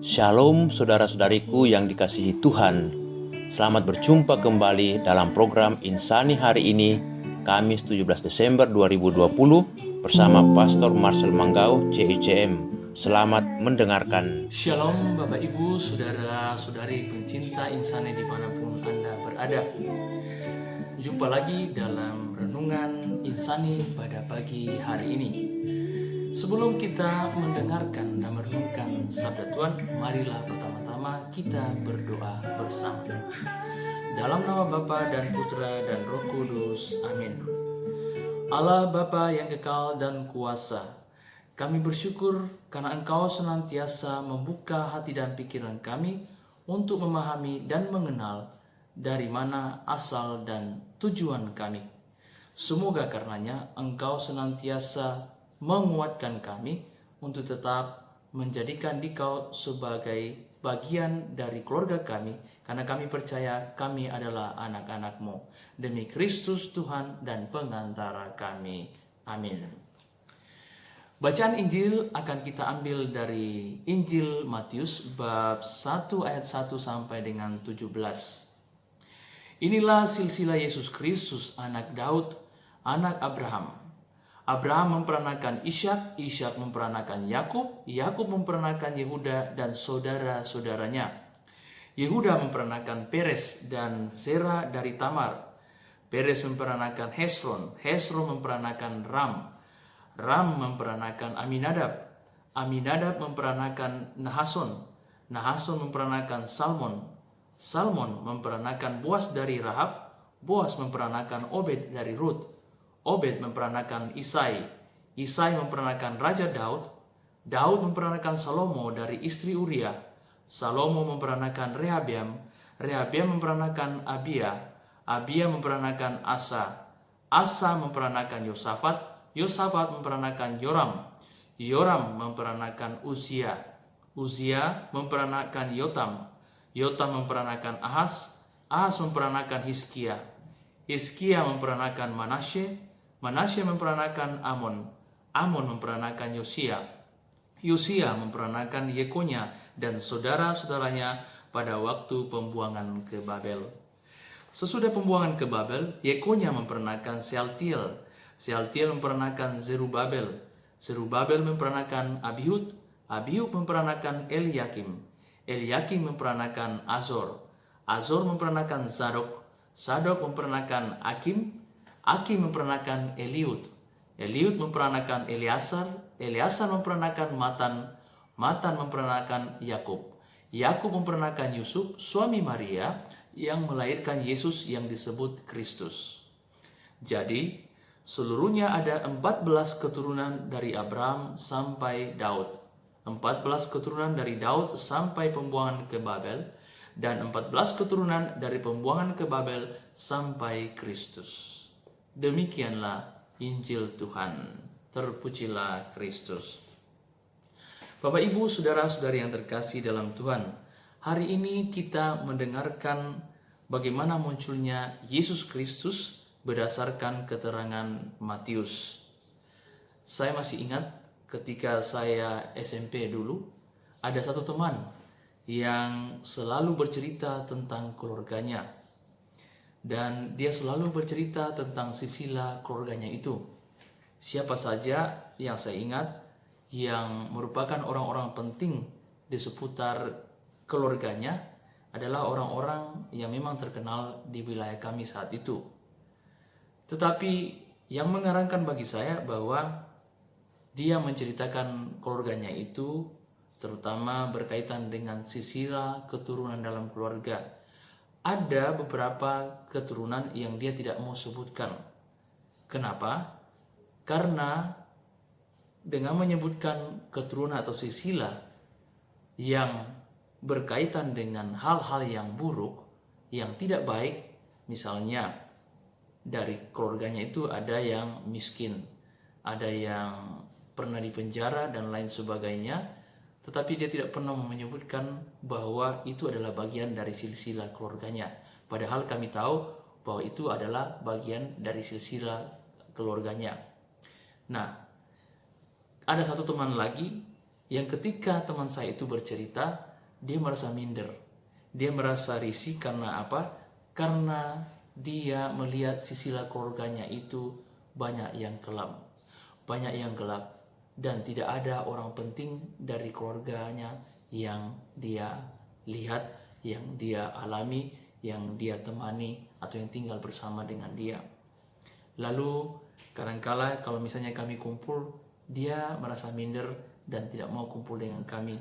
Shalom saudara-saudariku yang dikasihi Tuhan. Selamat berjumpa kembali dalam program Insani hari ini, Kamis 17 Desember 2020 bersama Pastor Marcel Manggau, CICM. Selamat mendengarkan. Shalom Bapak Ibu, Saudara-saudari pencinta Insani dimanapun Anda berada. Jumpa lagi dalam Renungan Insani pada pagi hari ini. Sebelum kita mendengarkan dan merenungkan sabda Tuhan, marilah pertama-tama kita berdoa bersama. Dalam nama Bapa dan Putra dan Roh Kudus, amin. Allah Bapa yang kekal dan kuasa, kami bersyukur karena Engkau senantiasa membuka hati dan pikiran kami untuk memahami dan mengenal dari mana asal dan tujuan kami. Semoga karenanya Engkau senantiasa menguatkan kami untuk tetap menjadikan Dikau sebagai bagian dari keluarga kami, karena kami percaya kami adalah anak-anak-Mu. Demi Kristus Tuhan dan pengantara kami. Amin. Bacaan Injil akan kita ambil dari Injil Matius bab 1 ayat 1 sampai dengan 17. Inilah silsilah Yesus Kristus, anak Daud, anak Abraham. Abraham memperanakan Ishak, Ishak memperanakan Yakub, Yakub memperanakan Yehuda dan saudara-saudaranya. Yehuda memperanakan Peres dan Zera dari Tamar. Peres memperanakan Hesron, Hesron memperanakan Ram, Ram memperanakan Aminadab, Aminadab memperanakan Nahason, Nahason memperanakan Salmon, Salmon memperanakan Boas dari Rahab, Boas memperanakan Obed dari Rut, Obed memperanakan Isai, Isai memperanakan Raja Daud, Daud memperanakan Salomo dari istri Uria, Salomo memperanakan Rehabiam, Rehabiam memperanakan Abia, Abia memperanakan Asa, Asa memperanakan Yosafat, Yosafat memperanakan Yoram, Yoram memperanakan Uzia, Uzia memperanakan Yotam, Yotam memperanakan Ahaz, Ahaz memperanakan Hizkia, Hizkia memperanakan Manasye, Manasye memperanakan Amon, Amon memperanakan Yosia, Yosia memperanakan Yekonya dan saudara-saudaranya pada waktu pembuangan ke Babel. Sesudah pembuangan ke Babel, Yekonya memperanakan Sealtiel, Sealtiel memperanakan Zerubabel, Zerubabel memperanakan Abihud, Abihud memperanakan Eliakim, Eliakim memperanakan Azor, Azor memperanakan Zadok, Zadok memperanakan Akim, Akim memperanakan Eliud, Eliud memperanakan Eleasar, Eleasar memperanakan Matan, Matan memperanakan Yakub, Yakub memperanakan Yusuf, suami Maria, yang melahirkan Yesus yang disebut Kristus. Jadi, seluruhnya ada 14 keturunan dari Abraham sampai Daud, 14 keturunan dari Daud sampai pembuangan ke Babel, dan 14 keturunan dari pembuangan ke Babel sampai Kristus. Demikianlah Injil Tuhan. Terpujilah Kristus. Bapak, Ibu, Saudara-saudari yang terkasih dalam Tuhan, hari ini kita mendengarkan bagaimana munculnya Yesus Kristus berdasarkan keterangan Matius. Saya masih ingat ketika saya SMP dulu, ada satu teman yang selalu bercerita tentang keluarganya. Dan dia selalu bercerita tentang silsilah keluarganya itu. Siapa saja yang saya ingat yang merupakan orang-orang penting di seputar keluarganya adalah orang-orang yang memang terkenal di wilayah kami saat itu. Tetapi yang mengarangkan bagi saya bahwa dia menceritakan keluarganya itu terutama berkaitan dengan silsilah keturunan dalam keluarga. Ada beberapa keturunan yang dia tidak mau sebutkan. Kenapa? Karena dengan menyebutkan keturunan atau silsilah yang berkaitan dengan hal-hal yang buruk, yang tidak baik, misalnya dari keluarganya itu ada yang miskin, ada yang pernah dipenjara dan lain sebagainya, tetapi dia tidak pernah menyebutkan bahwa itu adalah bagian dari silsilah keluarganya. Padahal kami tahu bahwa itu adalah bagian dari silsilah keluarganya. Nah, ada satu teman lagi yang ketika teman saya itu bercerita, dia merasa minder. Dia merasa risih karena apa? Karena dia melihat silsilah keluarganya itu banyak yang kelam, banyak yang gelap, dan tidak ada orang penting dari keluarganya yang dia lihat, yang dia alami, yang dia temani, atau yang tinggal bersama dengan dia. Lalu kadangkala kalau misalnya kami kumpul, dia merasa minder dan tidak mau kumpul dengan kami.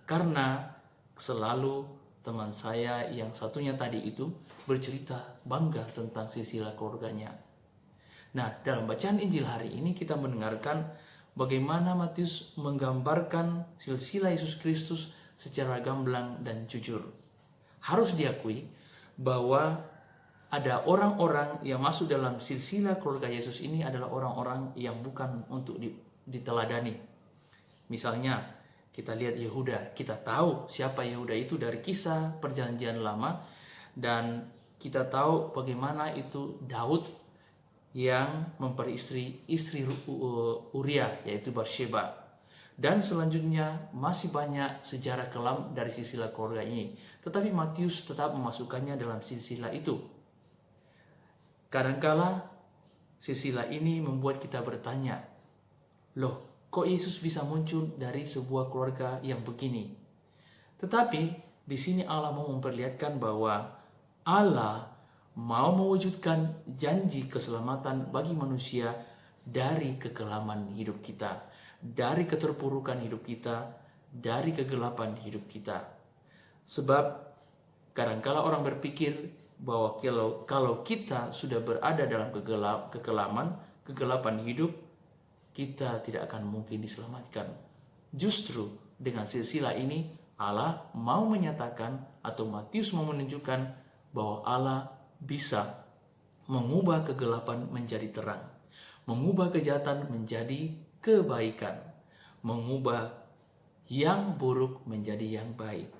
Karena selalu teman saya yang satunya tadi itu bercerita bangga tentang silsilah keluarganya. Nah, dalam bacaan Injil hari ini kita mendengarkan bagaimana Matius menggambarkan silsilah Yesus Kristus secara gamblang dan jujur. Harus diakui bahwa ada orang-orang yang masuk dalam silsilah keluarga Yesus ini adalah orang-orang yang bukan untuk diteladani. Misalnya kita lihat Yehuda, kita tahu siapa Yehuda itu dari kisah Perjanjian Lama, dan kita tahu bagaimana itu Daud yang memperistri istri Uria, yaitu Batsheba. Dan selanjutnya masih banyak sejarah kelam dari silsilah keluarga ini, tetapi Matius tetap memasukkannya dalam silsilah itu. Kadangkala silsilah ini membuat kita bertanya, loh, kok Yesus bisa muncul dari sebuah keluarga yang begini? Tetapi di sini Allah mau memperlihatkan bahwa Allah mau mewujudkan janji keselamatan bagi manusia dari kekelaman hidup kita, dari keterpurukan hidup kita, dari kegelapan hidup kita. Sebab kadangkala orang berpikir bahwa kalau kita sudah berada dalam kegelapan hidup, kita tidak akan mungkin diselamatkan. Justru dengan silsilah ini Allah mau menyatakan, atau Matius mau menunjukkan bahwa Allah bisa mengubah kegelapan menjadi terang, mengubah kejahatan menjadi kebaikan, mengubah yang buruk menjadi yang baik.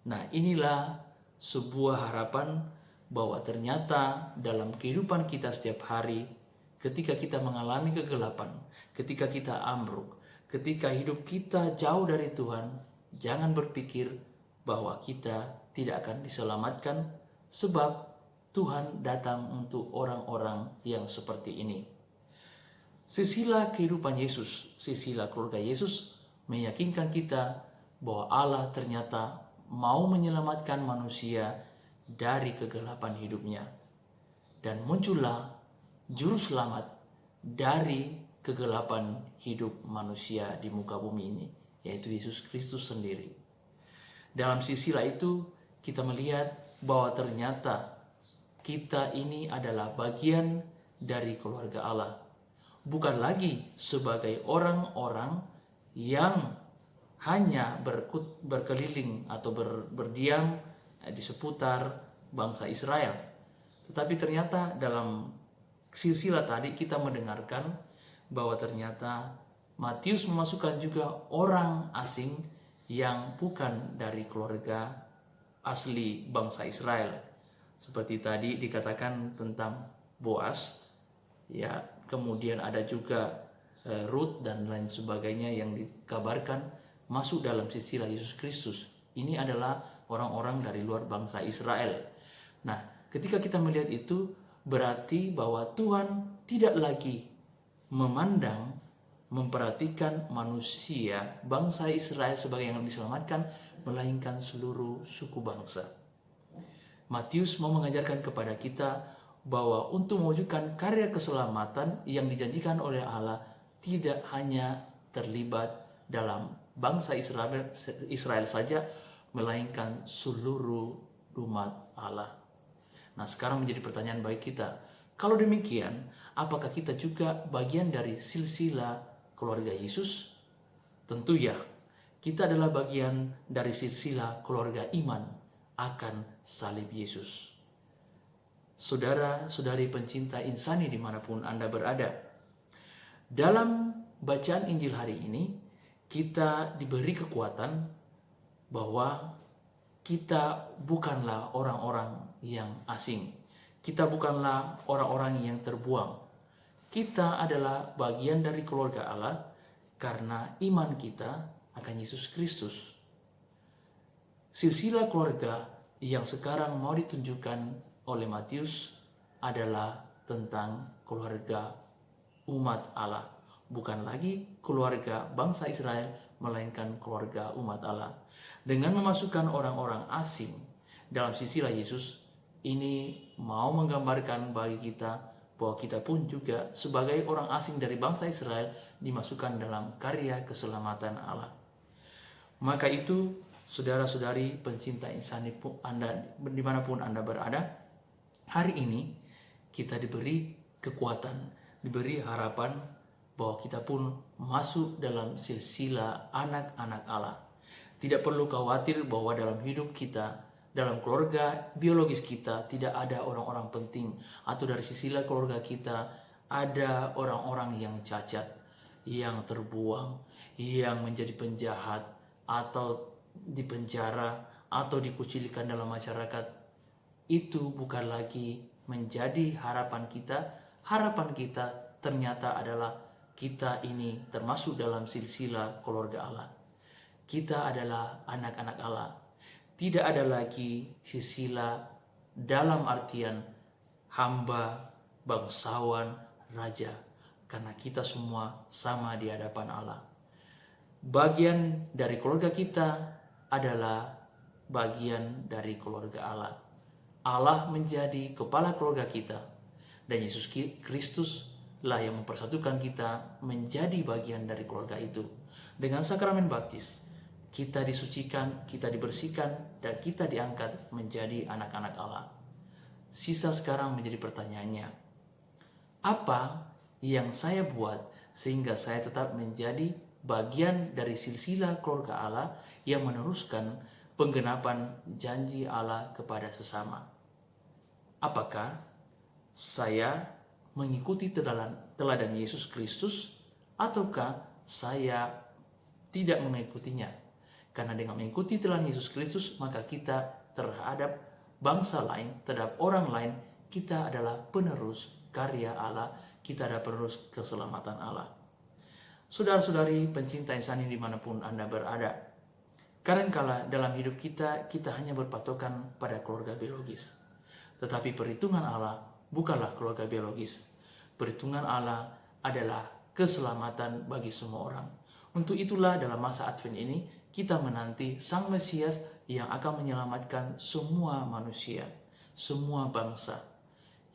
Nah, inilah sebuah harapan bahwa ternyata dalam kehidupan kita setiap hari, ketika kita mengalami kegelapan, ketika kita ambruk, ketika hidup kita jauh dari Tuhan, jangan berpikir bahwa kita tidak akan diselamatkan, sebab Tuhan datang untuk orang-orang yang seperti ini. Silsilah kehidupan Yesus, silsilah keluarga Yesus meyakinkan kita bahwa Allah ternyata mau menyelamatkan manusia dari kegelapan hidupnya. Dan muncullah juru selamat dari kegelapan hidup manusia di muka bumi ini, yaitu Yesus Kristus sendiri. Dalam silsilah itu kita melihat bahwa ternyata kita ini adalah bagian dari keluarga Allah, bukan lagi sebagai orang-orang yang hanya berkeliling atau berdiam di seputar bangsa Israel. Tetapi ternyata dalam silsilah tadi kita mendengarkan bahwa ternyata Matius memasukkan juga orang asing yang bukan dari keluarga asli bangsa Israel. Seperti tadi dikatakan tentang Boas, ya, kemudian ada juga Ruth dan lain sebagainya yang dikabarkan masuk dalam silsilah Yesus Kristus. Ini adalah orang-orang dari luar bangsa Israel. Nah, ketika kita melihat itu, berarti bahwa Tuhan tidak lagi memperhatikan manusia bangsa Israel sebagai yang diselamatkan, melainkan seluruh suku bangsa. Matius mau mengajarkan kepada kita bahwa untuk mewujudkan karya keselamatan yang dijanjikan oleh Allah tidak hanya terlibat dalam bangsa Israel saja, melainkan seluruh umat Allah. Nah, sekarang menjadi pertanyaan bagi kita. Kalau demikian, apakah kita juga bagian dari silsilah keluarga Yesus? Tentu ya, kita adalah bagian dari silsilah keluarga iman akan salib Yesus. Saudara-saudari pencinta insani dimanapun Anda berada, dalam bacaan Injil hari ini kita diberi kekuatan bahwa kita bukanlah orang-orang yang asing. Kita bukanlah orang-orang yang terbuang. Kita adalah bagian dari keluarga Allah karena iman kita akan Yesus Kristus. Silsilah keluarga yang sekarang mau ditunjukkan oleh Matius adalah tentang keluarga umat Allah. Bukan lagi keluarga bangsa Israel, melainkan keluarga umat Allah. Dengan memasukkan orang-orang asing dalam silsilah Yesus, ini mau menggambarkan bagi kita bahwa kita pun juga sebagai orang asing dari bangsa Israel dimasukkan dalam karya keselamatan Allah. Maka itu, saudara-saudari pencinta insani Anda, dimanapun Anda berada, hari ini kita diberi kekuatan, diberi harapan bahwa kita pun masuk dalam silsilah anak-anak Allah. Tidak perlu khawatir bahwa dalam hidup kita, dalam keluarga biologis kita, tidak ada orang-orang penting, atau dari silsilah keluarga kita ada orang-orang yang cacat, yang terbuang, yang menjadi penjahat, atau dipenjara, atau dikucilkan dalam masyarakat. Itu bukan lagi menjadi harapan kita. Harapan kita ternyata adalah kita ini termasuk dalam silsilah keluarga Allah. Kita adalah anak-anak Allah. Tidak ada lagi silsilah dalam artian hamba, bangsawan, raja. Karena kita semua sama di hadapan Allah. Bagian dari keluarga kita adalah bagian dari keluarga Allah. Allah menjadi kepala keluarga kita, dan Yesus Kristus lah yang mempersatukan kita menjadi bagian dari keluarga itu. Dengan sakramen baptis, kita disucikan, kita dibersihkan, dan kita diangkat menjadi anak-anak Allah. Sisa sekarang menjadi pertanyaannya, apa yang saya buat sehingga saya tetap menjadi bagian dari silsilah keluarga Allah yang meneruskan penggenapan janji Allah kepada sesama? Apakah saya mengikuti teladan Yesus Kristus, ataukah saya tidak mengikutinya? Karena dengan mengikuti teladan Yesus Kristus, maka kita terhadap bangsa lain, terhadap orang lain, kita adalah penerus karya Allah, kita adalah penerus keselamatan Allah. Saudara-saudari pencinta insani dimanapun Anda berada, kadangkala dalam hidup kita hanya berpatokan pada keluarga biologis. Tetapi perhitungan Allah bukanlah keluarga biologis. Perhitungan Allah adalah keselamatan bagi semua orang. Untuk itulah dalam masa Advent ini kita menanti Sang Mesias yang akan menyelamatkan semua manusia, semua bangsa.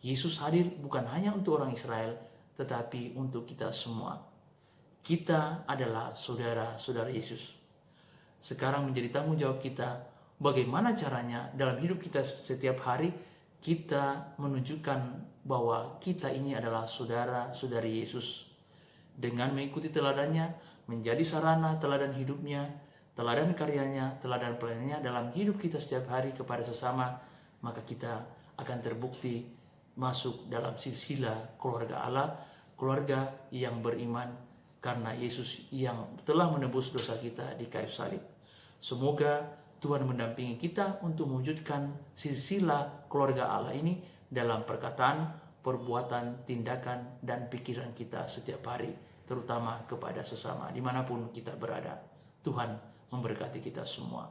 Yesus hadir bukan hanya untuk orang Israel, tetapi untuk kita semua. Kita adalah saudara-saudara Yesus. Sekarang menjadi tanggung jawab kita, bagaimana caranya dalam hidup kita setiap hari kita menunjukkan bahwa kita ini adalah saudara-saudari Yesus. Dengan mengikuti teladannya, menjadi sarana teladan hidupnya, teladan karyanya, teladan pelayanannya dalam hidup kita setiap hari kepada sesama, maka kita akan terbukti masuk dalam silsilah keluarga Allah, keluarga yang beriman karena Yesus yang telah menebus dosa kita di kayu salib. Semoga Tuhan mendampingi kita untuk mewujudkan silsilah keluarga Allah ini dalam perkataan, perbuatan, tindakan, dan pikiran kita setiap hari, terutama kepada sesama dimanapun kita berada. Tuhan memberkati kita semua.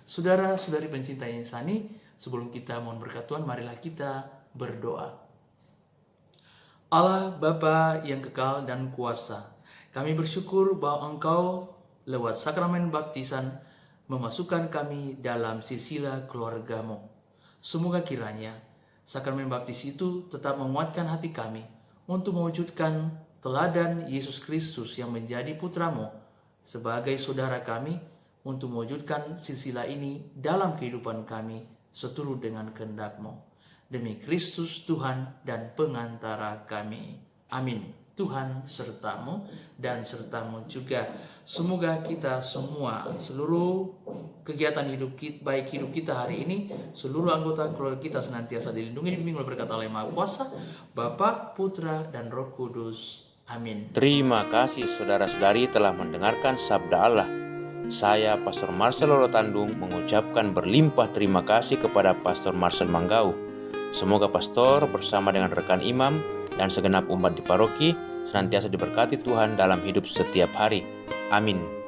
Saudara-saudari pencinta insani, sebelum kita mohon berkat Tuhan, marilah kita berdoa. Allah Bapa yang kekal dan kuasa, kami bersyukur bahwa Engkau lewat sakramen baptisan memasukkan kami dalam silsilah keluarga-Mu. Semoga kiranya sakramen baptis itu tetap menguatkan hati kami untuk mewujudkan teladan Yesus Kristus yang menjadi putra-Mu sebagai saudara kami, untuk mewujudkan silsilah ini dalam kehidupan kami seturut dengan kehendak-Mu. Demi Kristus Tuhan dan pengantara kami. Amin. Tuhan sertamu dan sertamu juga. Semoga kita semua, seluruh kegiatan hidup kita, baik hidup kita hari ini, seluruh anggota keluarga kita senantiasa dilindungi oleh berkat Allah yang Maha Kuasa, Bapa, Putra, dan Roh Kudus. Amin. Terima kasih saudara-saudari telah mendengarkan sabda Allah. Saya Pastor Marcel Lolotandung mengucapkan berlimpah terima kasih kepada Pastor Marcel Manggau. Semoga pastor bersama dengan rekan imam dan segenap umat di paroki senantiasa diberkati Tuhan dalam hidup setiap hari. Amin.